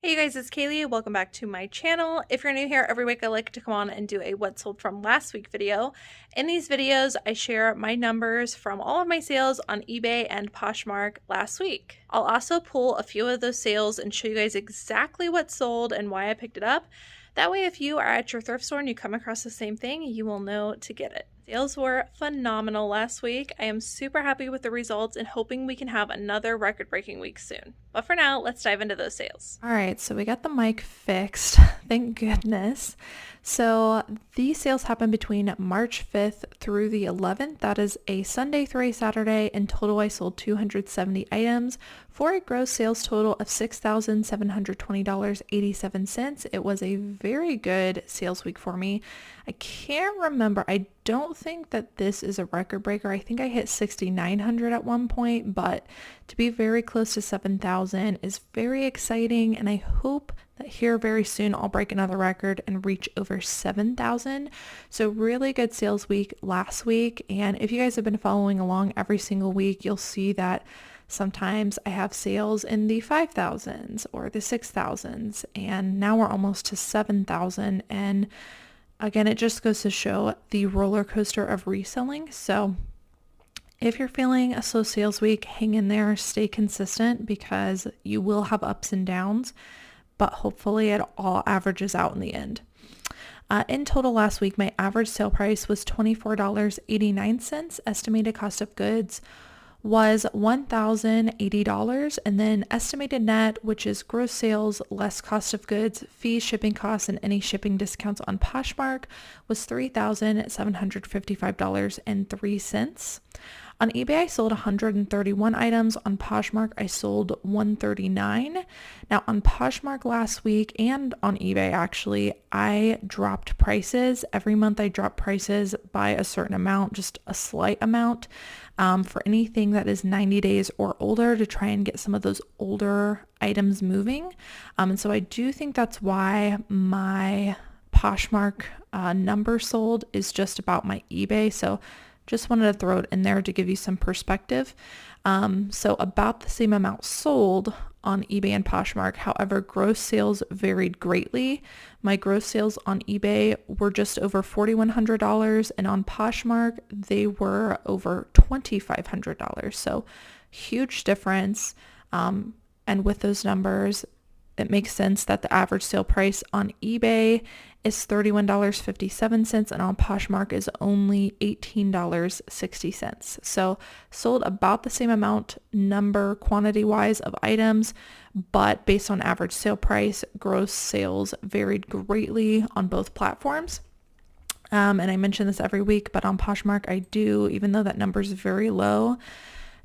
Hey you guys, it's Kaylee. Welcome back to my channel. If you're new here, every week I like to come on and do a what sold from last week video. In these videos, I share my numbers from all of my sales on eBay and Poshmark last week. I'll also pull a few of those sales and show you guys exactly what sold and why I picked it up. That way, if you are at your thrift store and you come across the same thing, you will know to get it. Sales were phenomenal last week. I am super happy with the results and hoping we can have another record-breaking week soon. But for now, let's dive into those sales. All right, so we got the mic fixed. Thank goodness. So these sales happened between March 5th through the 11th. That is a Sunday through a Saturday. In total, I sold 270 items for a gross sales total of $6,720.87. It was a very good sales week for me. I can't remember. I don't think that this is a record breaker. I think I hit 6,900 at one point, but to be very close to 7,000 is very exciting, and I hope that here very soon I'll break another record and reach over 7,000. So really good sales week last week, and if you guys have been following along every single week, you'll see that sometimes I have sales in the 5,000s or the 6,000s, and now we're almost to 7,000, and again, it just goes to show the roller coaster of reselling. So if you're feeling a slow sales week, hang in there, stay consistent, because you will have ups and downs, but hopefully it all averages out in the end. In total last week, my average sale price was $24.89. Estimated cost of goods was $1,080, and then estimated net, which is gross sales less cost of goods, fees, shipping costs, and any shipping discounts on Poshmark, was $3,755.03. On eBay, I sold 131 items. On Poshmark, I sold 139. Now, on Poshmark last week and on eBay, actually, I dropped prices. Every month, I drop prices by a certain amount, just a slight amount, for anything that is 90 days or older, to try and get some of those older items moving. And so I do think that's why my Poshmark number sold is just about my eBay. So just wanted to throw it in there to give you some perspective. So about the same amount sold on eBay and Poshmark. However, gross sales varied greatly. My gross sales on eBay were just over $4,100, and on Poshmark, they were over $2,500. So huge difference. And with those numbers, it makes sense that the average sale price on eBay is $31.57 and on Poshmark is only $18.60. So sold about the same amount quantity-wise of items, but based on average sale price, gross sales varied greatly on both platforms. And I mention this every week, but on Poshmark I do, even though that number is very low,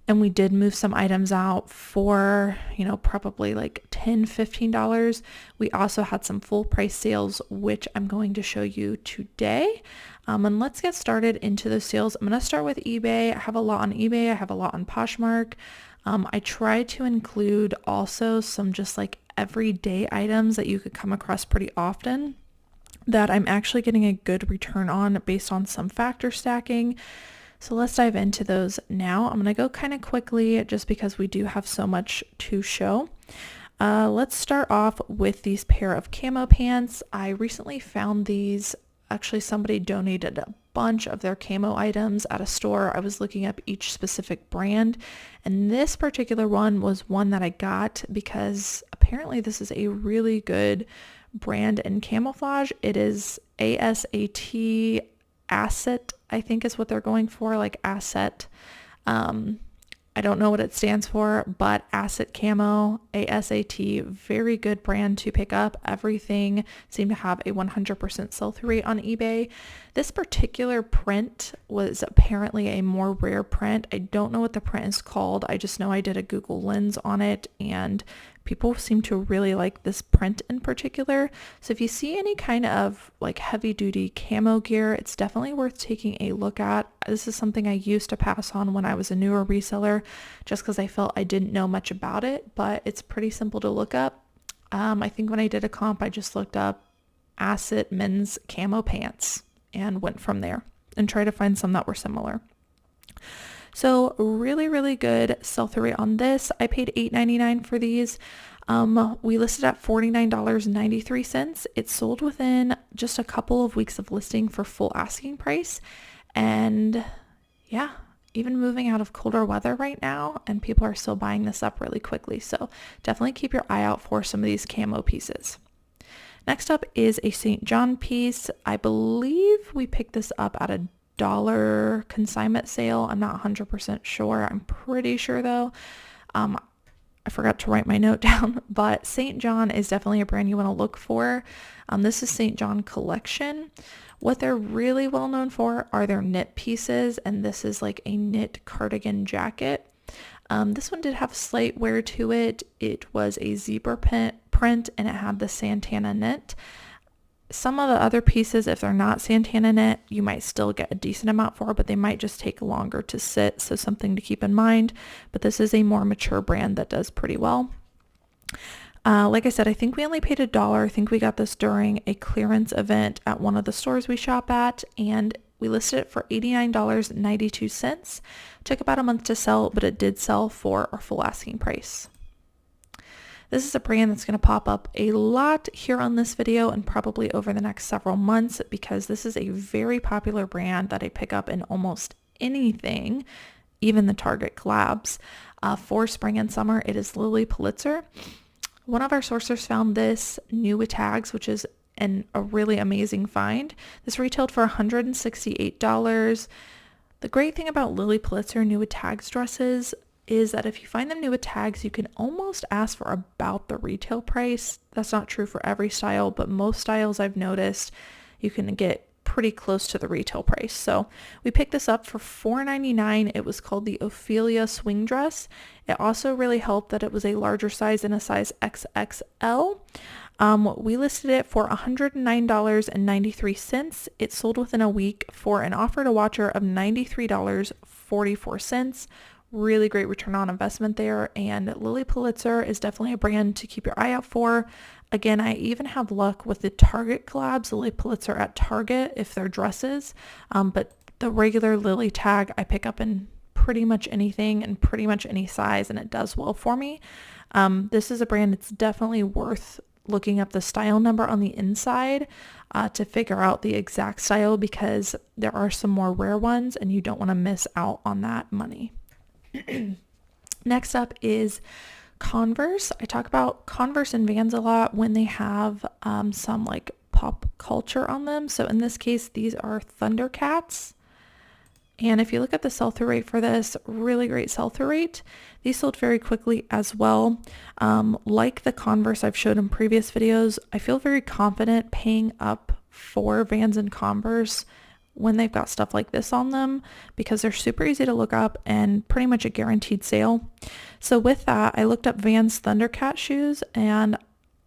and we did move some items out for, probably like $10, $15. We also had some full price sales, which I'm going to show you today. And let's get started into those sales. I'm going to start with eBay. I have a lot on eBay. I have a lot on Poshmark. I try to include also some just like everyday items that you could come across pretty often that I'm actually getting a good return on based on some factor stacking. So let's dive into those now. I'm going to go kind of quickly just because we do have so much to show. Let's start off with these pair of camo pants. I recently found these. Actually, somebody donated a bunch of their camo items at a store. I was looking up each specific brand, and this particular one was one that I got because apparently this is a really good brand in camouflage. It is ASAT, Asset, I think is what they're going for, like asset. I don't know what it stands for, but Asset Camo, ASAT, very good brand to pick up. Everything seemed to have a 100% sell-through rate on eBay. This particular print was apparently a more rare print. I don't know what the print is called. I just know I did a Google Lens on it, and people seem to really like this print in particular. So if you see any kind of like heavy duty camo gear, it's definitely worth taking a look at. This is something I used to pass on when I was a newer reseller just because I felt I didn't know much about it, but it's pretty simple to look up. I think when I did a comp, I just looked up Asset men's camo pants and went from there and tried to find some that were similar. So really good sell-through rate on this. I paid $8.99 for these. We listed at $49.93. It sold within just a couple of weeks of listing for full asking price. And yeah, even moving out of colder weather right now, and people are still buying this up really quickly. So definitely keep your eye out for some of these camo pieces. Next up is a St. John piece. I believe we picked this up at a $1 consignment sale. I'm not 100% sure. I'm pretty sure though. I forgot to write my note down, but St. John is definitely a brand you want to look for. This is St. John Collection. What they're really well known for are their knit pieces, and this is like a knit cardigan jacket. This one did have slight wear to it. It was a zebra print and it had the Santana knit. Some of the other pieces, if they're not Santana knit, you might still get a decent amount for, but they might just take longer to sit, so something to keep in mind. But this is a more mature brand that does pretty well. Like I said, I think we only paid $1. I think we got this during a clearance event at one of the stores we shop at, and we listed it for $89.92. Took about a month to sell, but it did sell for our full asking price. This is a brand that's going to pop up a lot here on this video and probably over the next several months, because this is a very popular brand that I pick up in almost anything, even the Target collabs. For spring and summer, it is Lily Pulitzer. One of our sourcers found this new with tags, which is a really amazing find. This retailed for $168. The great thing about Lily Pulitzer new with tags dresses is that if you find them new with tags, you can almost ask for about the retail price. That's not true for every style, but most styles I've noticed you can get pretty close to the retail price. So we picked this up for $4.99. It was called the Ophelia swing dress. It also really helped that it was a larger size and a size XXL. We listed it for $109.93. It sold within a week for an offer to watcher of $93.44. Really great return on investment there, and Lily Pulitzer is definitely a brand to keep your eye out for. Again, I even have luck with the Target collabs, Lily Pulitzer at Target if they're dresses, but the regular Lily tag I pick up in pretty much anything and pretty much any size, and it does well for me. This is a brand that's definitely worth looking up the style number on the inside to figure out the exact style, because there are some more rare ones and you don't want to miss out on that money. Next up is Converse. I talk about Converse and Vans a lot when they have some like pop culture on them. So in this case, these are Thundercats. And if you look at the sell-through rate for this, really great sell-through rate. These sold very quickly as well. Like the Converse I've showed in previous videos, I feel very confident paying up for Vans and Converse when they've got stuff like this on them, because they're super easy to look up and pretty much a guaranteed sale. So with that, I looked up Vans Thundercat shoes, and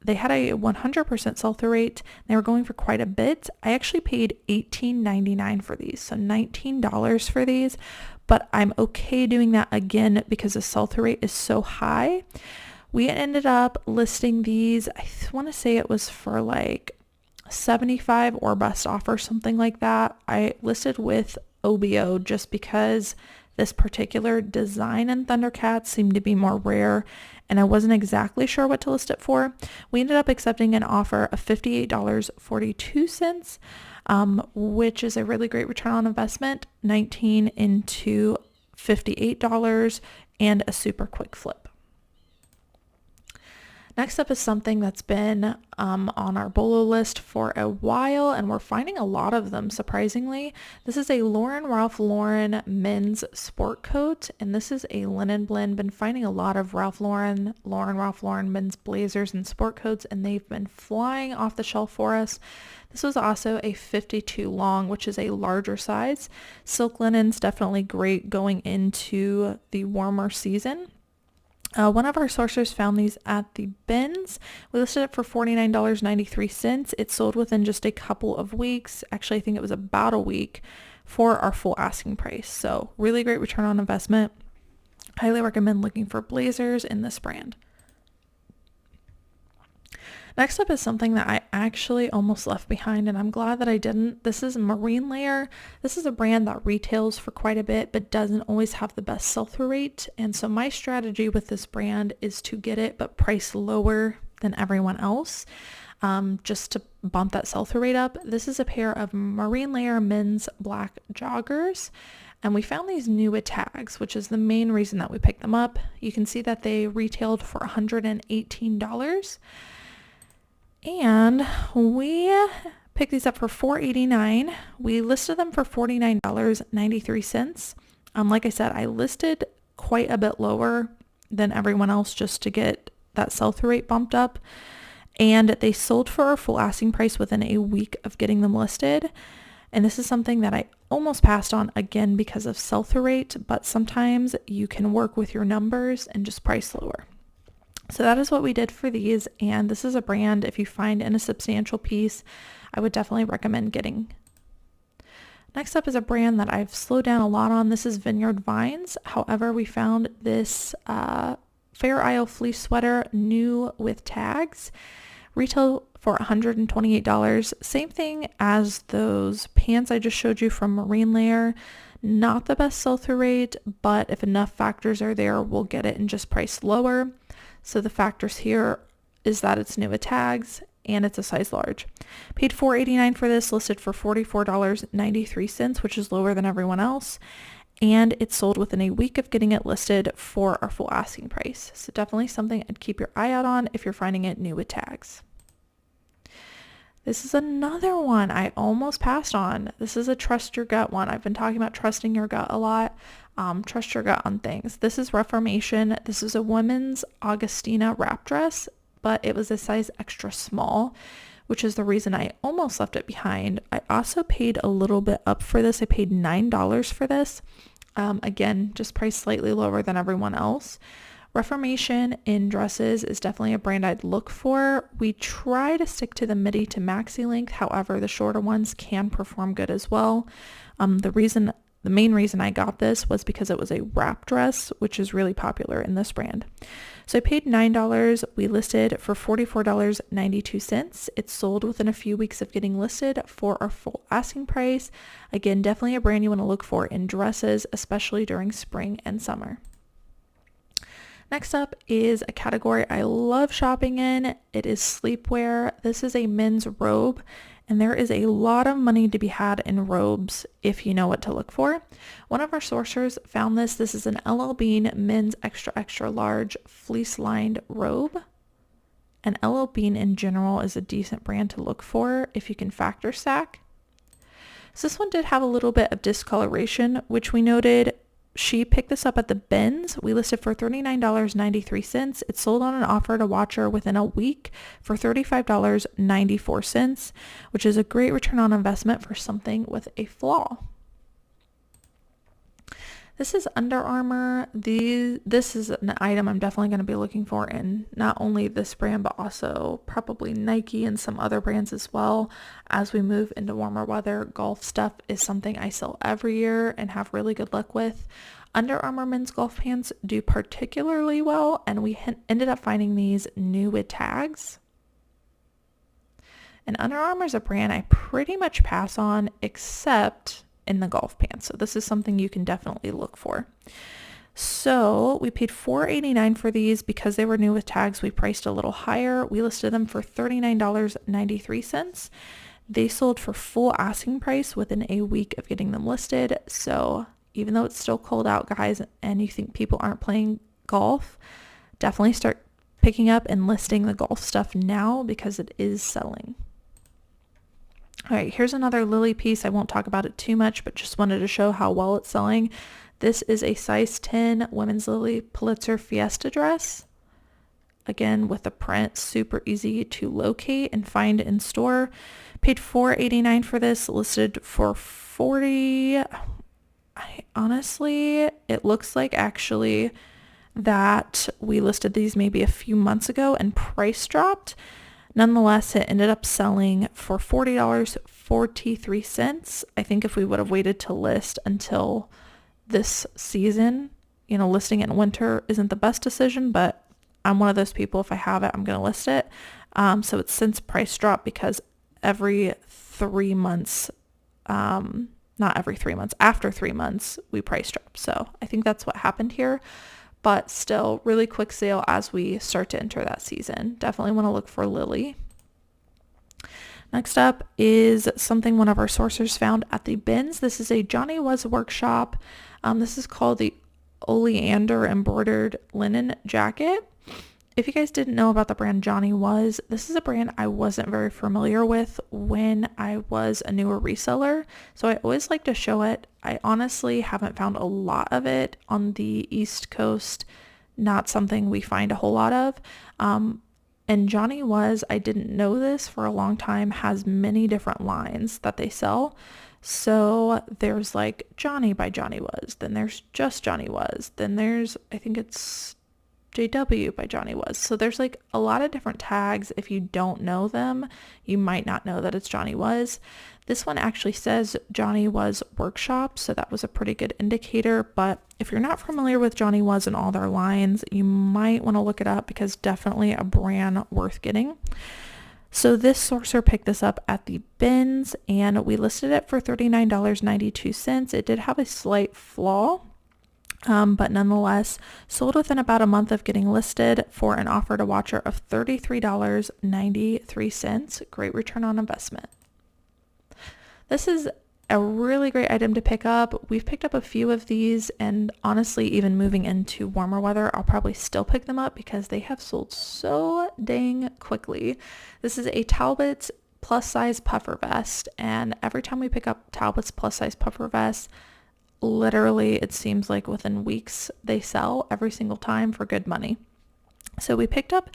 they had a 100% sell-through rate. They were going for quite a bit. I actually paid $18.99 for these, so $19 for these, but I'm okay doing that again because the sell-through rate is so high. We ended up listing these, I want to say it was for like 75 or best offer, something like that. I listed with OBO just because this particular design in Thundercats seemed to be more rare, and I wasn't exactly sure what to list it for. We ended up accepting an offer of $58.42, which is a really great return on investment, 19 into $58 and a super quick flip. Next up is something that's been on our Bolo list for a while, and we're finding a lot of them, surprisingly. This is a Ralph Lauren men's sport coat, and this is a linen blend. Been finding a lot of Ralph Lauren men's blazers and sport coats, and they've been flying off the shelf for us. This was also a 52 long, which is a larger size. Silk linen's definitely great going into the warmer season. One of our sourcers found these at the bins. We listed it for $49.93. It sold within just a couple of weeks. Actually, I think it was about a week for our full asking price. So really great return on investment. Highly recommend looking for blazers in this brand. Next up is something that I actually almost left behind, and I'm glad that I didn't. This is Marine Layer. This is a brand that retails for quite a bit but doesn't always have the best sell-through rate. And so my strategy with this brand is to get it but price lower than everyone else, just to bump that sell-through rate up. This is a pair of Marine Layer men's black joggers. And we found these new with tags, which is the main reason that we picked them up. You can see that they retailed for $118. And we picked these up for $4.89. We listed them for $49.93. Like I said, I listed quite a bit lower than everyone else just to get that sell-through rate bumped up. And they sold for our full asking price within a week of getting them listed. And this is something that I almost passed on again because of sell-through rate, but sometimes you can work with your numbers and just price lower. So that is what we did for these, and this is a brand, if you find in a substantial piece, I would definitely recommend getting. Next up is a brand that I've slowed down a lot on. This is Vineyard Vines. However, we found this Fair Isle fleece sweater new with tags. Retail for $128. Same thing as those pants I just showed you from Marine Layer. Not the best sell-through rate, but if enough factors are there, we'll get it and just price lower. So the factors here is that it's new with tags and it's a size large. Paid $4.89 for this, listed for $44.93, which is lower than everyone else. And it sold within a week of getting it listed for our full asking price. So definitely something I'd keep your eye out on if you're finding it new with tags. This is another one I almost passed on. This is a trust your gut one. I've been talking about trusting your gut a lot. Trust your gut on things. This is Reformation. This is a women's Augustina wrap dress, but it was a size extra small, which is the reason I almost left it behind. I also paid a little bit up for this. I paid $9 for this. Again, just priced slightly lower than everyone else. Reformation in dresses is definitely a brand I'd look for. We try to stick to the midi to maxi length. However, the shorter ones can perform good as well. The main reason I got this was because it was a wrap dress, which is really popular in this brand. So I paid $9. We listed for $44.92. It sold within a few weeks of getting listed for our full asking price. Again, definitely a brand you want to look for in dresses, especially during spring and summer. Next up is a category I love shopping in. It is sleepwear. This is a men's robe, and there is a lot of money to be had in robes if you know what to look for. One of our sourcers found this. This is an LL Bean men's extra extra large fleece lined robe. And LL Bean in general is a decent brand to look for if you can factor stack. So this one did have a little bit of discoloration, which we noted. She picked this up at the bins. We listed for $39.93. It sold on an offer to Watcher within a week for $35.94, which is a great return on investment for something with a flaw. This is Under Armour. This is an item I'm definitely going to be looking for in not only this brand, but also probably Nike and some other brands as well. As we move into warmer weather, golf stuff is something I sell every year and have really good luck with. Under Armour men's golf pants do particularly well, and we ended up finding these new with tags. And Under Armour is a brand I pretty much pass on, except in the golf pants. So this is something you can definitely look for. So we paid $4.89 for these because they were new with tags. We priced a little higher. We listed them for $39.93. They sold for full asking price within a week of getting them listed. So even though it's still cold out, guys, and you think people aren't playing golf, definitely start picking up and listing the golf stuff now because it is selling. All right, here's another Lily piece. I won't talk about it too much, but just wanted to show how well it's selling. This is a size 10 women's Lily Pulitzer Fiesta dress. Again, with the print, super easy to locate and find in store. Paid $4.89 for this, listed for $40. Honestly, it looks like actually that we listed these maybe a few months ago and price dropped. Nonetheless, it ended up selling for $40.43. I think if we would have waited to list until this season, listing it in winter isn't the best decision, but I'm one of those people, if I have it, I'm going to list it. So it's since price dropped because every 3 months, not every 3 months, after 3 months, we price drop. So I think that's what happened here, but still really quick sale as we start to enter that season. Definitely want to look for Lily. Next up is something one of our sourcers found at the bins. This is a Johnny Was workshop. This is called the Oleander embroidered linen jacket. If you guys didn't know about the brand Johnny Was, this is a brand I wasn't very familiar with when I was a newer reseller. So I always like to show it. I honestly haven't found a lot of it on the East Coast. Not something we find a whole lot of. And Johnny Was, I didn't know this for a long time, has many different lines that they sell. So there's like Johnny by Johnny Was, then there's just Johnny Was, then there's, I think it's JW by Johnny Was. So there's like a lot of different tags. If you don't know them, you might not know that it's Johnny Was. This one actually says Johnny Was Workshop, so that was a pretty good indicator. But if you're not familiar with Johnny Was and all their lines, you might want to look it up because definitely a brand worth getting. So this sourcer picked this up at the bins and we listed it for $39.92. It did have a slight flaw, but nonetheless sold within about a month of getting listed for an offer to watcher of $33.93. Great return on investment. This is a really great item to pick up. We've picked up a few of these, and honestly, even moving into warmer weather, I'll probably still pick them up because they have sold so dang quickly. This is a Talbot's plus size puffer vest, and every time we pick up Talbot's plus size puffer vest, literally it seems like within weeks they sell every single time for good money. So we picked up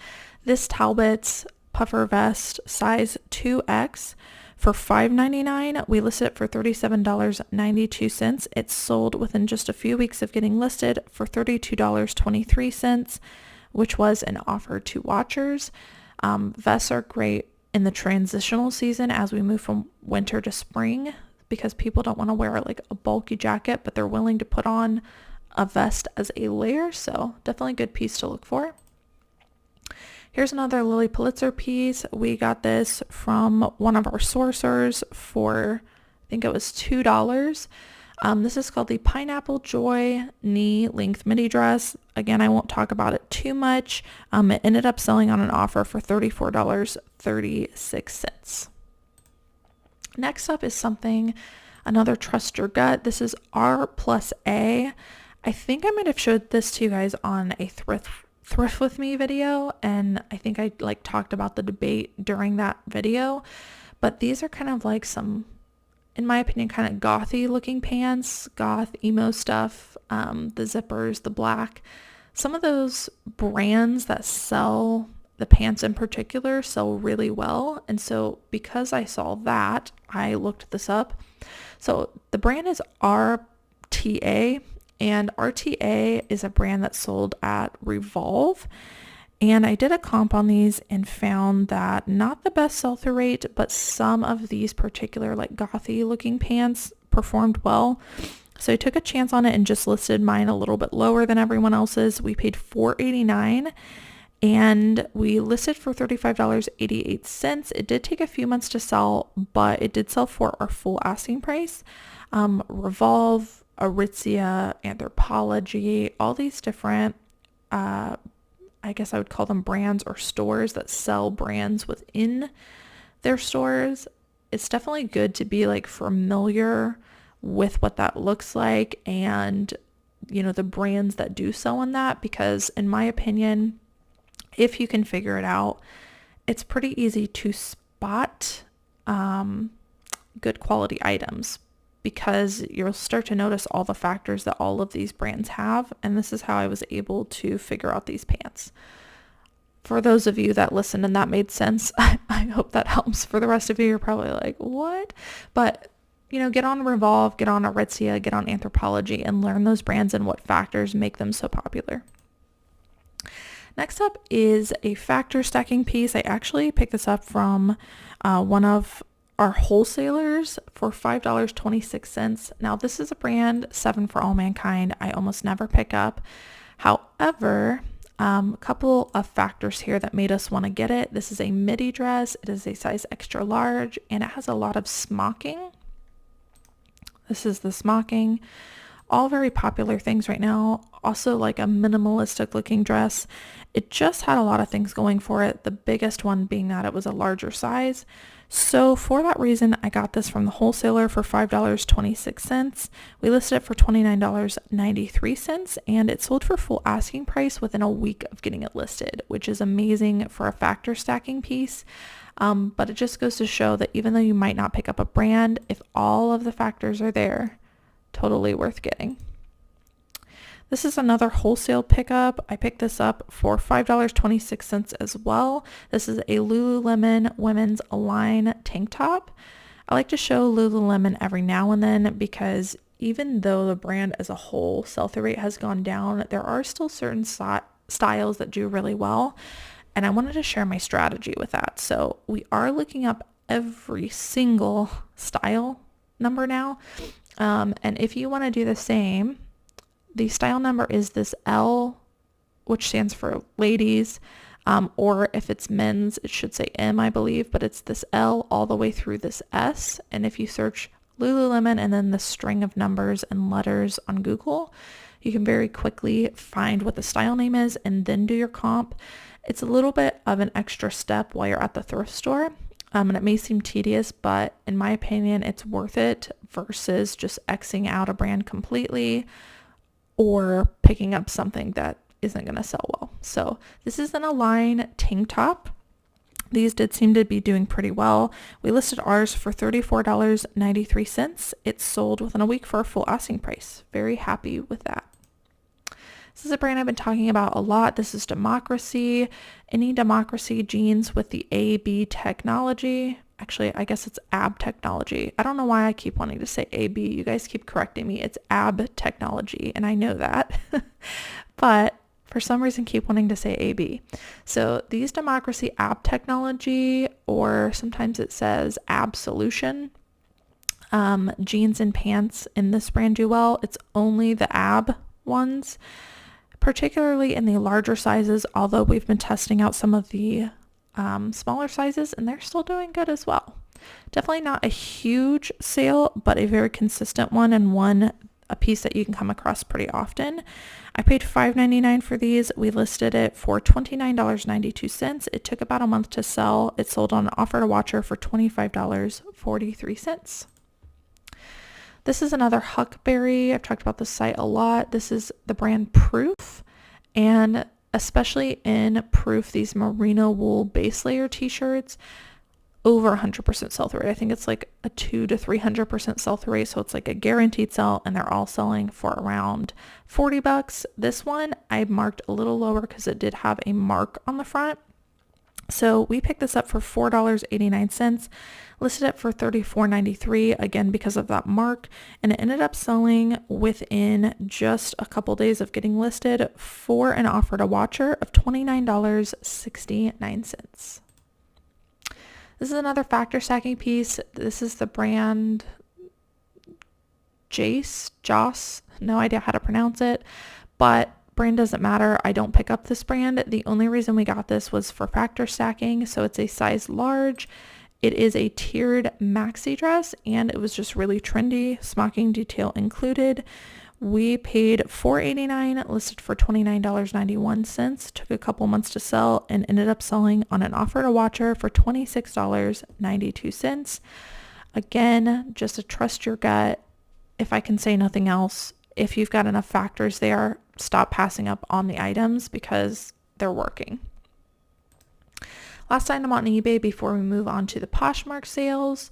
this Talbot's puffer vest size 2X for $5.99. We listed it for $37.92. It sold within just a few weeks of getting listed for $32.23, which was an offer to watchers. Vests are great in the transitional season as we move from winter to spring because people don't want to wear like a bulky jacket, but they're willing to put on a vest as a layer. So definitely a good piece to look for. Here's another Lily Pulitzer piece. We got this from one of our sourcers for, I think it was $2. This is called the Pineapple Joy Knee Length Midi Dress. Again, I won't talk about it too much. It ended up selling on an offer for $34.36. Next up is another Trust Your Gut. This is R plus A. I think I might have showed this to you guys on a thrift with me video, and I think I like talked about the debate during that video, but these are kind of like some, in my opinion, kind of gothy looking pants, goth emo stuff, the zippers, the black. Some of those brands that sell the pants in particular sell really well, and so because I saw that, I looked this up. So the brand is RTA, and RTA is a brand that's sold at Revolve. And I did a comp on these and found that not the best sell-through rate, but some of these particular like gothy looking pants performed well. So I took a chance on it and just listed mine a little bit lower than everyone else's. We paid $4.89 and we listed for $35.88. It did take a few months to sell, but it did sell for our full asking price. Revolve, Aritzia, Anthropologie, all these different, I guess I would call them brands or stores that sell brands within their stores. It's definitely good to be like familiar with what that looks like and, you know, the brands that do sell in that, because in my opinion, if you can figure it out, it's pretty easy to spot good quality items, because you'll start to notice all the factors that all of these brands have. And this is how I was able to figure out these pants. For those of you that listened and that made sense, I hope that helps. For the rest of you, you're probably like, what? But, you know, get on Revolve, get on Aritzia, get on Anthropologie, and learn those brands and what factors make them so popular. Next up is a factor stacking piece. I actually picked this up from one of our wholesalers for $5.26. Now this is a brand, 7 for All Mankind, I almost never pick up. However, A couple of factors here that made us want to get it. This is a midi dress. It is a size extra large, and it has a lot of smocking. This is the smocking. All very popular things right now. Also like a minimalistic looking dress. It just had a lot of things going for it. The biggest one being that it was a larger size. So for that reason, I got this from the wholesaler for $5.26. We listed it for $29.93, and it sold for full asking price within a week of getting it listed, which is amazing for a factor stacking piece. But it just goes to show that even though you might not pick up a brand, if all of the factors are there, totally worth getting. This is another wholesale pickup. I picked this up for $5.26 as well. This is a Lululemon women's Align tank top. I like to show Lululemon every now and then because even though the brand as a whole sell-through rate has gone down, there are still certain styles that do really well. And I wanted to share my strategy with that. So we are looking up every single style number now. And if you want to do the same, the style number is this L, which stands for ladies, or if it's men's, it should say M, I believe, but it's this L all the way through this S. And if you search Lululemon and then the string of numbers and letters on Google, you can very quickly find what the style name is and then do your comp. It's a little bit of an extra step while you're at the thrift store. And it may seem tedious, but in my opinion, it's worth it versus just Xing out a brand completely or picking up something that isn't going to sell well. So this is an Align tank top. These did seem to be doing pretty well. We listed ours for $34.93. It sold within a week for a full asking price. Very happy with that. This is a brand I've been talking about a lot. This is Democracy. Any Democracy jeans with the AB technology. Actually, I guess it's AB technology. I don't know why I keep wanting to say AB. You guys keep correcting me. It's AB technology, and I know that. But for some reason, keep wanting to say AB. So these Democracy AB technology, or sometimes it says Absolution, jeans and pants in this brand do well. It's only the AB ones, particularly in the larger sizes, although we've been testing out some of the smaller sizes and they're still doing good as well. Definitely not a huge sale, but a very consistent one, and a piece that you can come across pretty often. I paid $5.99 for these. We listed it for $29.92. It took about a month to sell. It sold on an offer to watcher for $25.43. This is another Huckberry. I've talked about this site a lot. This is the brand Proof, and especially in Proof, these merino wool base layer t-shirts, over 100% sell-through rate. I think it's like a 200 to 300% sell-through rate, so it's like a guaranteed sell, and they're all selling for around $40. This one I marked a little lower because it did have a mark on the front. So we picked this up for $4.89, listed it for $34.93, again because of that mark, and it ended up selling within just a couple days of getting listed for an offer to watcher of $29.69. This is another factor stacking piece. This is the brand Joss, no idea how to pronounce it, but brand doesn't matter. I don't pick up this brand. The only reason we got this was for factor stacking. So it's a size large. It is a tiered maxi dress, and it was just really trendy, smocking detail included. We paid $4.89, listed for $29.91. Took a couple months to sell and ended up selling on an offer to watcher for $26.92. Again, just to trust your gut. If I can say nothing else, if you've got enough factors there, stop passing up on the items because they're working. Last item on eBay before we move on to the Poshmark sales.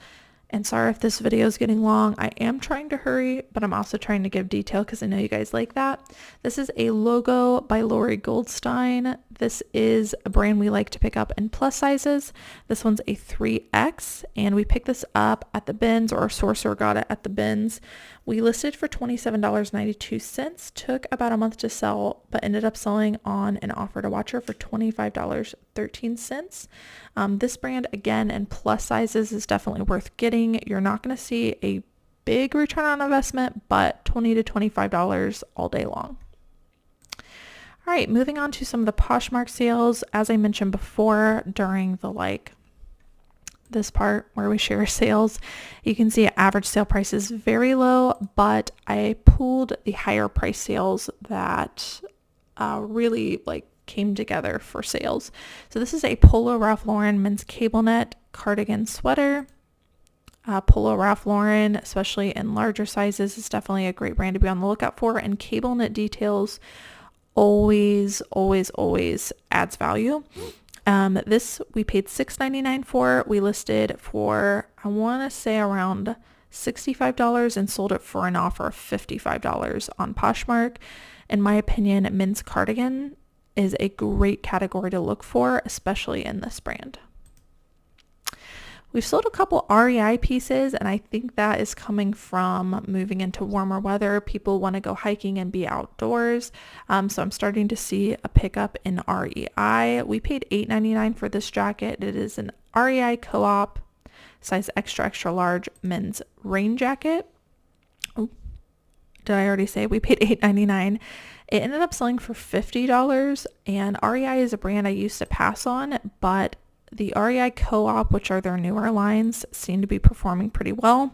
And sorry if this video is getting long. I am trying to hurry, but I'm also trying to give detail because I know you guys like that. This is a logo by Lori Goldstein. This is a brand we like to pick up in plus sizes. This one's a 3X, and we picked this up at the bins, or our sourcer got it at the bins. We listed for $27.92. Took about a month to sell, but ended up selling on an offer to watcher for $25.13. This brand, again, in plus sizes is definitely worth getting. You're not going to see a big return on investment, but $20 to $25 all day long. All right, moving on to some of the Poshmark sales. As I mentioned before, during the this part where we share sales, you can see average sale price is very low, but I pulled the higher price sales that really came together for sales. So this is a Polo Ralph Lauren men's cable knit cardigan sweater. Polo Ralph Lauren, especially in larger sizes, is definitely a great brand to be on the lookout for, and cable knit details always adds value. This we paid $6.99 for. We listed for, I want to say, around $65 and sold it for an offer of $55 on Poshmark. In my opinion, men's cardigan is a great category to look for, especially in this brand. We've sold a couple REI pieces, and I think that is coming from moving into warmer weather. People want to go hiking and be outdoors. So I'm starting to see a pickup in REI. We paid $8.99 for this jacket. It is an REI Co-op size extra large men's rain jacket. Oh, did I already say we paid $8.99? It ended up selling for $50, and REI is a brand I used to pass on, but the REI Co-op, which are their newer lines, seem to be performing pretty well.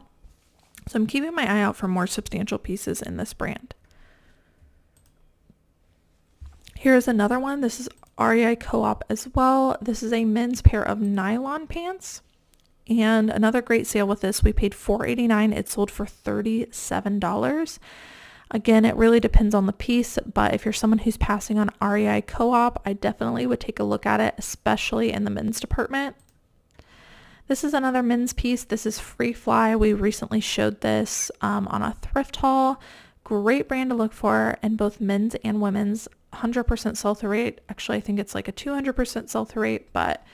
So I'm keeping my eye out for more substantial pieces in this brand. Here's another one. This is REI Co-op as well. This is a men's pair of nylon pants. And another great sale with this, we paid $4.89. It sold for $37. Again, it really depends on the piece, but if you're someone who's passing on REI Co-op, I definitely would take a look at it, especially in the men's department. This is another men's piece. This is Free Fly. We recently showed this on a thrift haul. Great brand to look for in both men's and women's. 100% sell-through rate. Actually, I think it's like a 200% sell-through rate, but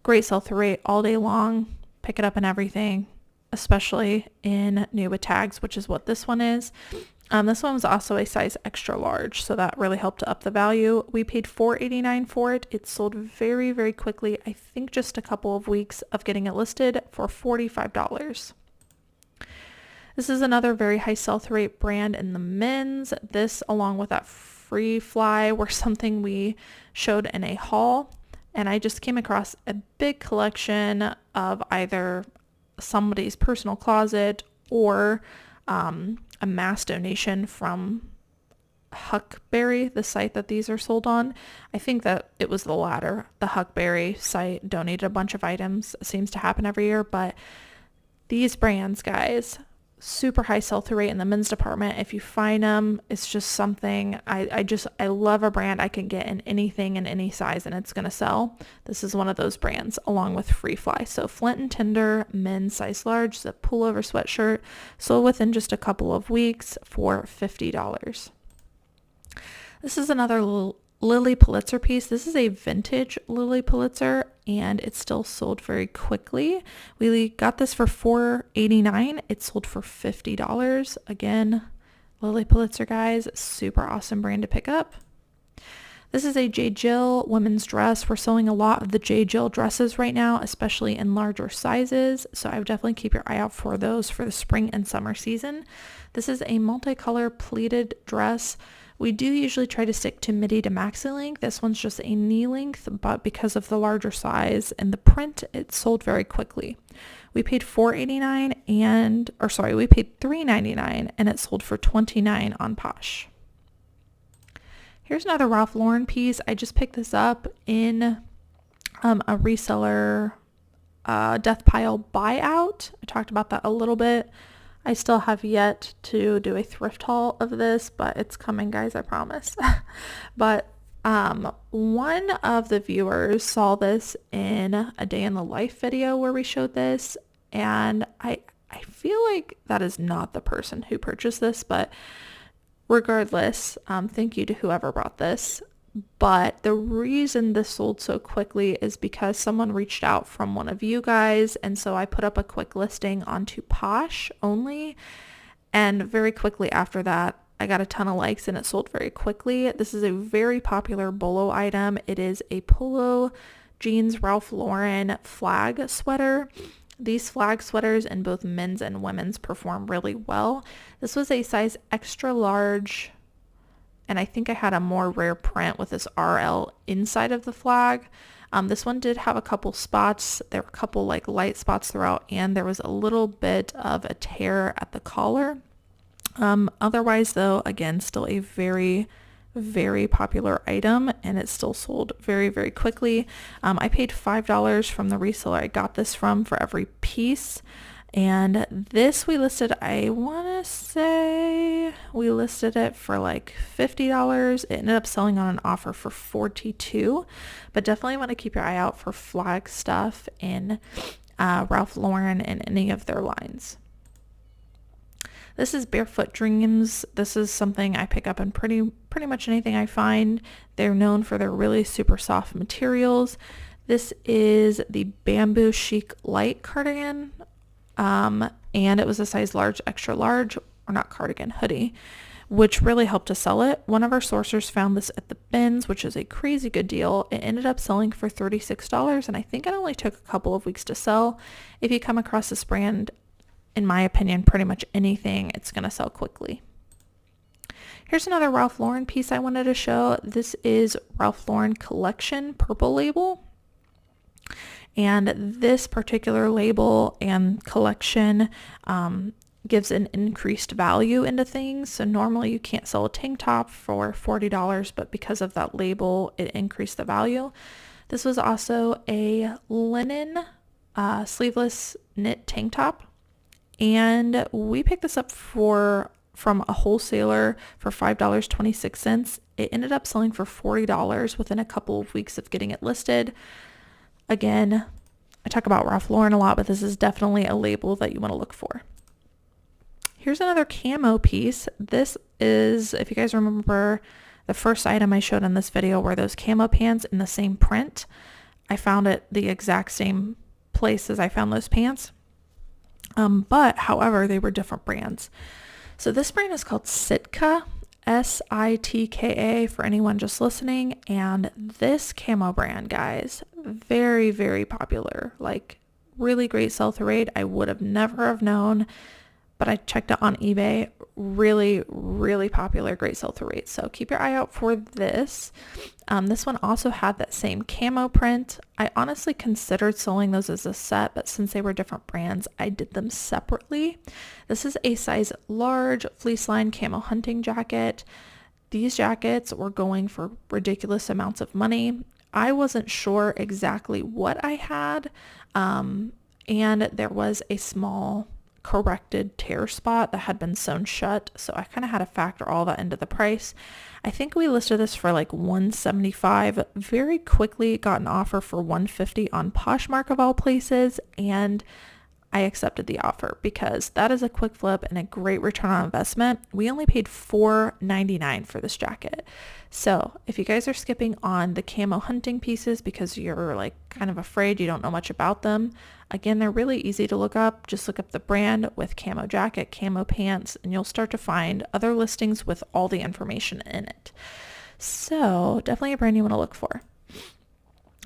great sell-through rate all day long. Pick it up and everything, especially in new with tags, which is what this one is. This one was also a size extra large, so that really helped to up the value. We paid $4.89 for it. It sold very quickly. I think just a couple of weeks of getting it listed for $45. This is another very high sell-through rate brand in the men's. This, along with that Free Fly, were something we showed in a haul, and I just came across a big collection of either somebody's personal closet or a mass donation from Huckberry, the site that these are sold on. I think that it was the latter. The Huckberry site donated a bunch of items. It seems to happen every year, but these brands, guys, super high sell-through rate in the men's department. If you find them, it's just something I love a brand I can get in anything in any size and it's going to sell. This is one of those brands, along with Free Fly. So Flint and Tinder men's size large, the pullover sweatshirt, sold within just a couple of weeks for $50. This is another Lily Pulitzer piece. This is a vintage Lily Pulitzer, and it still sold very quickly. We got this for $4.89. It sold for $50. Again, Lily Pulitzer, guys, super awesome brand to pick up. This is a J. Jill women's dress. We're selling a lot of the J. Jill dresses right now, especially in larger sizes, so I would definitely keep your eye out for those for the spring and summer season. This is a multicolor pleated dress. We do usually try to stick to midi to maxi length. This one's just a knee length, but because of the larger size and the print, it sold very quickly. We paid $3.99 and it sold for $29 on Posh. Here's another Ralph Lauren piece. I just picked this up in a reseller death pile buyout. I talked about that a little bit. I still have yet to do a thrift haul of this, but it's coming, guys, I promise. But one of the viewers saw this in a day in the life video where we showed this, and I feel like that is not the person who purchased this, but regardless, thank you to whoever brought this. But the reason this sold so quickly is because someone reached out from one of you guys, and so I put up a quick listing onto Posh only, and very quickly after that I got a ton of likes and it sold very quickly. This is a very popular bolo item. It is a polo jeans Ralph Lauren flag sweater. These flag sweaters in both men's and women's perform really well. This was a size extra large and I think I had a more rare print with this RL inside of the flag. This one did have a couple spots. There were a couple like light spots throughout, and there was a little bit of a tear at the collar. Otherwise though, again, still a very, very popular item, and it still sold very, very quickly. I paid $5 from the reseller I got this from for every piece. And this we listed, I want to say we listed it for like $50. It ended up selling on an offer for $42, but definitely want to keep your eye out for flag stuff in Ralph Lauren and any of their lines. This is Barefoot Dreams. This is something I pick up in pretty much anything I find. They're known for their really super soft materials. This is the Bamboo Chic Light cardigan. And it was a size large, extra large, or not cardigan, hoodie, which really helped to sell it. One of our sourcers found this at the bins, which is a crazy good deal. It ended up selling for $36, and I think it only took a couple of weeks to sell. If you come across this brand, in my opinion, pretty much anything, it's going to sell quickly. Here's another Ralph Lauren piece I wanted to show. This is Ralph Lauren Collection Purple Label. And this particular label and collection gives an increased value into things. So normally you can't sell a tank top for $40, but because of that label, it increased the value. This was also a linen sleeveless knit tank top. And we picked this up from a wholesaler for $5.26. It ended up selling for $40 within a couple of weeks of getting it listed. Again, I talk about Ralph Lauren a lot, but this is definitely a label that you want to look for. Here's another camo piece. This is, if you guys remember, the first item I showed in this video were those camo pants in the same print. I found it the exact same place as I found those pants. But however, they were different brands. So this brand is called Sitka. Sitka for anyone just listening. And this camo brand, guys, very, very popular, like really great sell-through rate. I would have never have known, but I checked it on eBay. Really, really popular, great sell-through rate. So keep your eye out for this. This one also had that same camo print. I honestly considered selling those as a set, but since they were different brands, I did them separately. This is a size large fleece line camo hunting jacket. These jackets were going for ridiculous amounts of money. I wasn't sure exactly what I had, and there was a small corrected tear spot that had been sewn shut, so I kind of had to factor all that into the price. I think we listed this for like $175. Very quickly got an offer for $150 on Poshmark of all places, and I accepted the offer because that is a quick flip and a great return on investment. We only paid $4.99 for this jacket. So if you guys are skipping on the camo hunting pieces because you're like kind of afraid, you don't know much about them, again, they're really easy to look up. Just look up the brand with camo jacket, camo pants, and you'll start to find other listings with all the information in it. So definitely a brand you want to look for.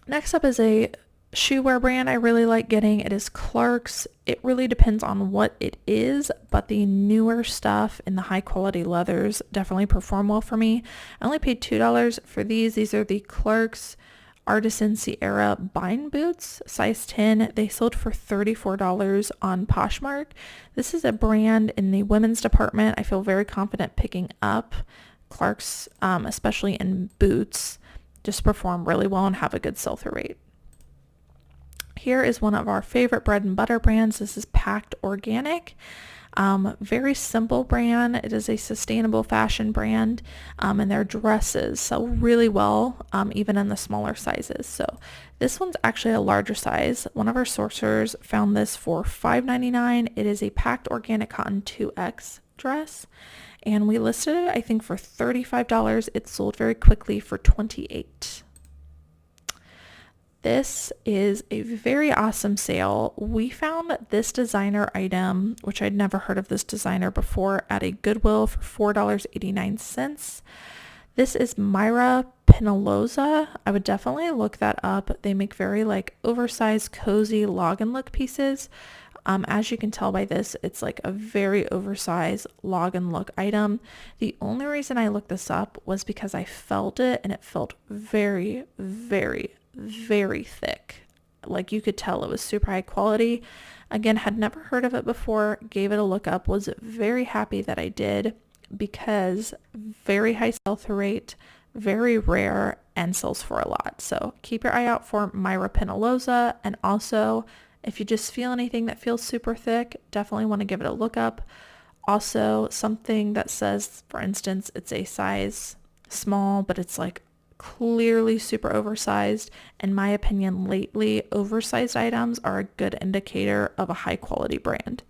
Next up is a shoe wear brand I really like getting. It is Clark's. It really depends on what it is, but the newer stuff in the high quality leathers definitely perform well for me. I only paid $2 for these. These are the Clark's Artisan Sierra bind boots, size 10. They sold for $34 on Poshmark. This is a brand in the women's department. I feel very confident picking up. Clark's, especially in boots, just perform really well and have a good sell-through rate. Here is one of our favorite bread and butter brands. This is Packed Organic. Very simple brand. It is a sustainable fashion brand, and their dresses sell really well, even in the smaller sizes. So this one's actually a larger size. One of our sourcers found this for $5.99. It is a Packed Organic Cotton 2X dress, and we listed it, I think, for $35. It sold very quickly for $28. This is a very awesome sale. We found this designer item, which I'd never heard of this designer before, at a Goodwill for $4.89. This is Myra Penaloza. I would definitely look that up. They make very like oversized, cozy log and look pieces. As you can tell by this, it's like a very oversized log and look item. The only reason I looked this up was because I felt it and it felt very, very, very thick. Like you could tell it was super high quality. Again, had never heard of it before, gave it a look up, was very happy that I did because very high sell-through rate, very rare, and sells for a lot. So keep your eye out for Myra Penalosa, and also if you just feel anything that feels super thick, definitely want to give it a look up. Also, something that says, for instance, it's a size small, but it's like clearly super oversized. In my opinion, lately, oversized items are a good indicator of a high quality brand.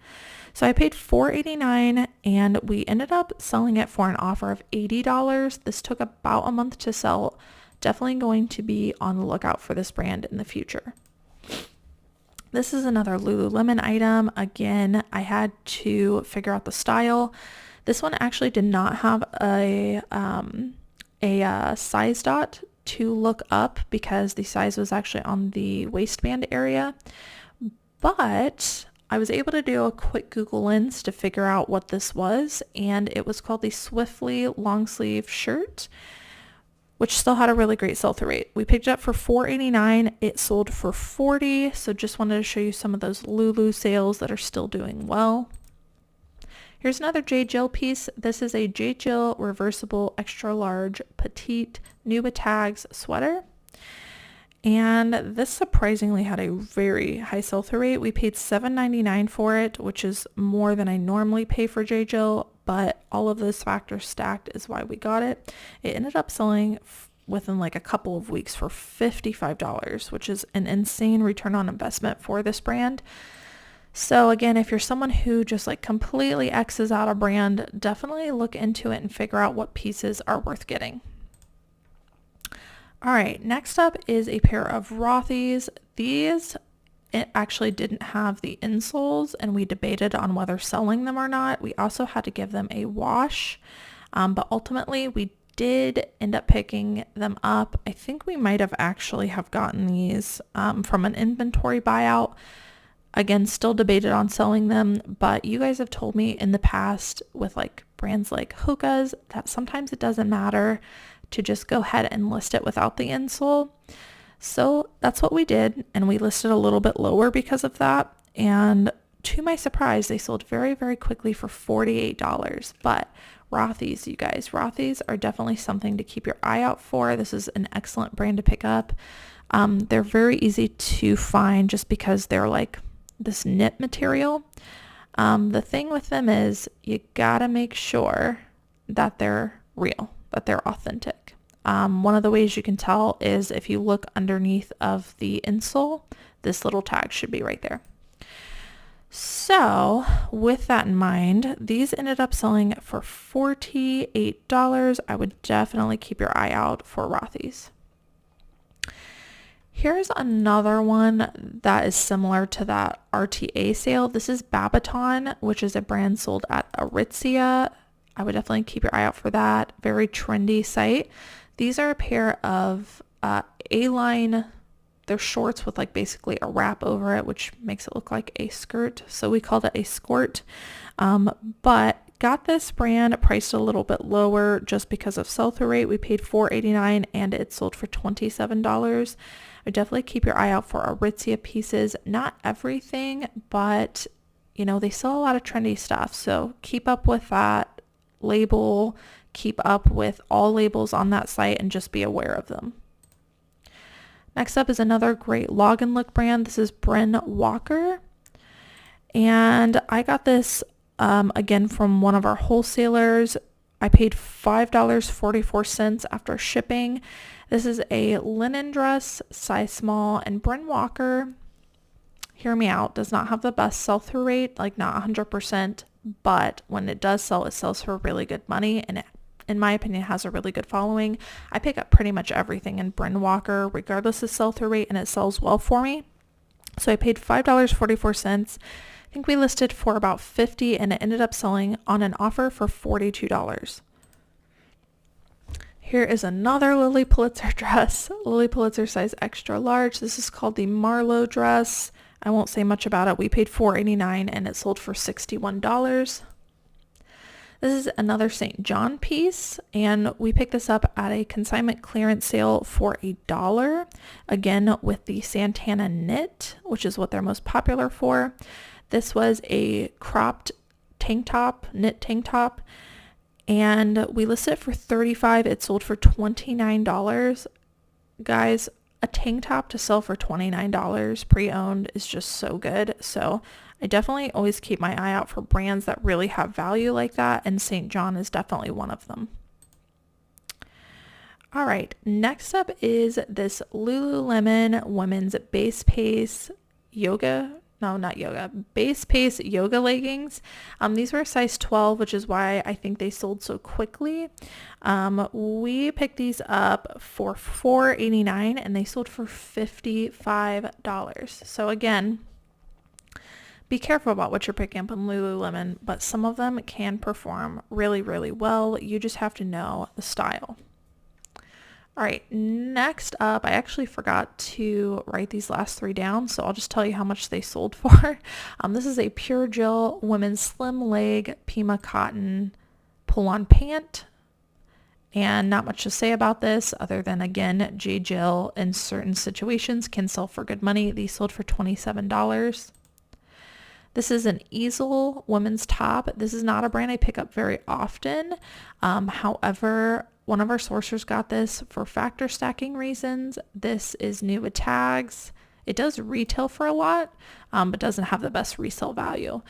So I paid $4.89 and we ended up selling it for an offer of $80. This took about a month to sell. Definitely going to be on the lookout for this brand in the future. This is another Lululemon item. Again, I had to figure out the style. This one actually did not have a size dot to look up because the size was actually on the waistband area. But I was able to do a quick Google lens to figure out what this was, and it was called the Swiftly long sleeve shirt, which still had a really great sell-through rate. We picked it up for $4.89. It sold for $40. So just wanted to show you some of those Lulu sales that are still doing well. Here's another J. Jill piece. This is a J. Jill reversible extra large petite Nuba tags sweater. And this surprisingly had a very high sell-through rate. We paid $7.99 for it, which is more than I normally pay for J. Jill, but all of those factors stacked is why we got it. It ended up selling within like a couple of weeks for $55, which is an insane return on investment for this brand. So again, if you're someone who just like completely X's out a brand, definitely look into it and figure out what pieces are worth getting. All right, next up is a pair of Rothy's. These, it actually didn't have the insoles and we debated on whether selling them or not. We also had to give them a wash, but ultimately we did end up picking them up. I think we might have actually have gotten these from an inventory buyout. Again, still debated on selling them, but you guys have told me in the past with like brands like Hoka's that sometimes it doesn't matter to just go ahead and list it without the insole. So that's what we did, and we listed a little bit lower because of that. And to my surprise, they sold very, very quickly for $48. But Rothy's, you guys, Rothy's are definitely something to keep your eye out for. This is an excellent brand to pick up. They're very easy to find just because they're like this knit material. The thing with them is you gotta make sure that they're real, that they're authentic. One of the ways you can tell is if you look underneath of the insole, this little tag should be right there. So with that in mind, these ended up selling for $48. I would definitely keep your eye out for Rothy's. Here's another one that is similar to that RTA sale. This is Babaton, which is a brand sold at Aritzia. I would definitely keep your eye out for that. Very trendy site. These are a pair of A-line, they're shorts with like basically a wrap over it, which makes it look like a skirt. So we called it a skirt. But got this brand priced a little bit lower just because of sell-through rate. We paid $4.89 and it sold for $27. I would definitely keep your eye out for Aritzia pieces. Not everything, but you know, they sell a lot of trendy stuff. So keep up with that label, keep up with all labels on that site, and just be aware of them. Next up is another great log and look brand. This is Bryn Walker. And I got this again from one of our wholesalers. I paid $5.44 after shipping. This is a linen dress, size small, and Bryn Walker, hear me out, does not have the best sell-through rate, like not 100%, but when it does sell, it sells for really good money, and it, in my opinion, has a really good following. I pick up pretty much everything in Bryn Walker, regardless of sell-through rate, and it sells well for me. So I paid $5.44. I think we listed for about $50, and it ended up selling on an offer for $42. Here is another Lily Pulitzer dress, Lily Pulitzer size extra large. This is called the Marlowe dress. I won't say much about it. We paid $4.89 and it sold for $61. This is another St. John piece, and we picked this up at a consignment clearance sale for $1. Again, with the Santana knit, which is what they're most popular for. This was a cropped tank top, knit tank top, and we listed it for $35. It sold for $29. Guys, a tank top to sell for $29 pre-owned is just so good. So I definitely always keep my eye out for brands that really have value like that, and St. John is definitely one of them. All right, next up is this Lululemon women's base pace base pace yoga leggings. These were a size 12, which is why I think they sold so quickly. We picked these up for $4.89 and they sold for $55. So again, be careful about what you're picking up on Lululemon, but some of them can perform really, really well. You just have to know the style. All right, next up, I actually forgot to write these last three down, so I'll just tell you how much they sold for. This is a Pure Jill women's slim leg Pima cotton pull-on pant, and not much to say about this other than, again, J. Jill in certain situations can sell for good money. These sold for $27. This is an Easel women's top. This is not a brand I pick up very often. However, one of our sourcers got this for factor stacking reasons. This is new with tags. It does retail for a lot, but doesn't have the best resale value.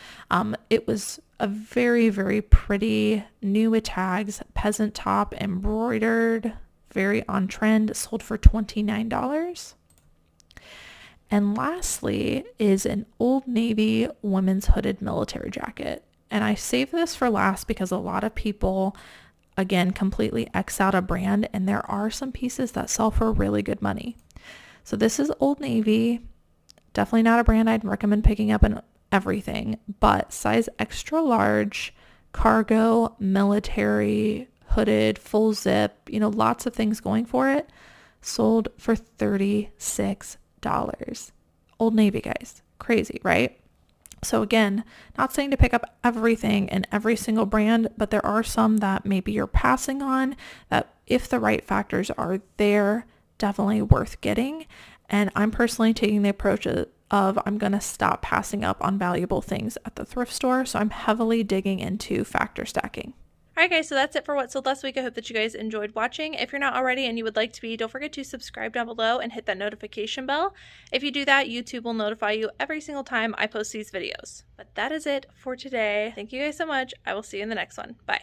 It was a very, very pretty new with tags peasant top, embroidered, very on trend, sold for $29. And lastly is an Old Navy women's hooded military jacket. And I saved this for last because a lot of people, again, completely X out a brand, and there are some pieces that sell for really good money. So this is Old Navy. Definitely not a brand I'd recommend picking up in everything, but size extra large, cargo, military, hooded, full zip, lots of things going for it. Sold for $36. Old Navy, guys. Crazy, right? So again, not saying to pick up everything in every single brand, but there are some that maybe you're passing on that if the right factors are there, definitely worth getting. And I'm personally taking the approach of I'm going to stop passing up on valuable things at the thrift store. So I'm heavily digging into factor stacking. Alright guys, so that's it for what sold last week. I hope that you guys enjoyed watching. If you're not already and you would like to be, don't forget to subscribe down below and hit that notification bell. If you do that, YouTube will notify you every single time I post these videos. But that is it for today. Thank you guys so much. I will see you in the next one. Bye.